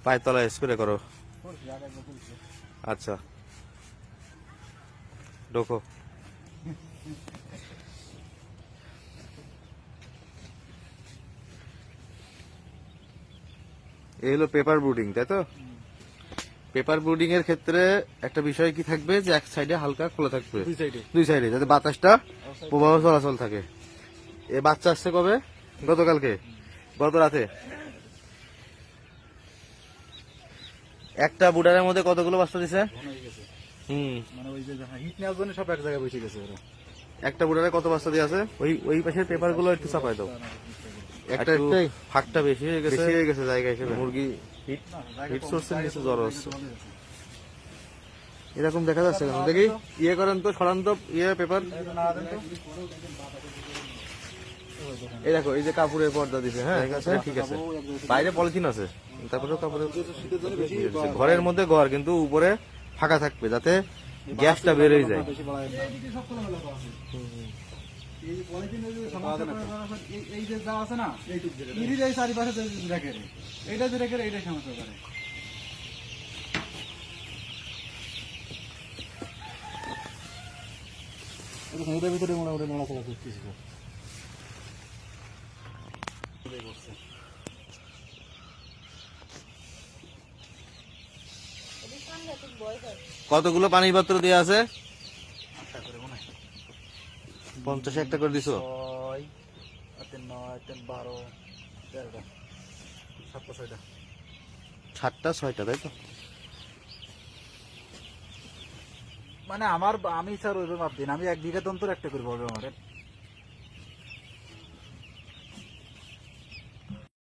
পায়ের তলায় স্প্রে করো। আচ্ছা ঢোকো। এই হলো পেপার ব্রুডিং, তাই তো? পেপার ব্রুডিং এর ক্ষেত্রে একটা বিষয় কি থাকবে, যে এক সাইডে হালকা খোলা থাকবে, দুই সাইডে, যাতে বাতাসটা প্রবাহ চলাচল থাকে। এ বাচ্চা আসছে কবে? গতকালকে, গত রাতে। একটা বুডারের মধ্যে কতগুলো বাচ্চা দিছে? মানে ওই যে হিট নেওয়ার জন্য সব এক জায়গায় বসে গেছে ওরা। একটা বুডারে কত বাচ্চা দিয়ে আছে? ওই ওই পাশের পেপার গুলো একটু চাপাই দাও। একটা ফাঁকটা বেশি হয়ে গেছে জায়গা হিসেবে। মুরগি হিট সোর্সের নিচে জ্বর হচ্ছে, এরকম দেখা যাচ্ছে কেন? দেখি ইয়ে করেন তো, সরান তো ইয়ে পেপার। এই দেখো, এই যে কাপড়ের পর্দা দিছে, হ্যাঁ ঠিক আছে, বাইরে পলিথিন আছে, তারপরে কাপড়ের ঘরের মধ্যে ঘর, কিন্তু উপরে ফাঁকা থাকবে যাতে গ্যাসটা বের হয়ে যায়। এই যে যা আছে না, এই চারিপাশে রেখে এইটা যে রেখে এইটাই সমস্যা করে। এটার ভিতরে মোটামুটি নড়াচড়া করতেছি। কতগুলো পানির পাত্র দেওয়া আছে? 50 একটা করে দিছো? 6 9 12 13টা 7টা 6টা 7টা 6টা, তাই তো? মানে আমি স্যার ওইভাবে ভাবছি না, আমি 1 বিঘা অন্তর একটা করে বলবো আমার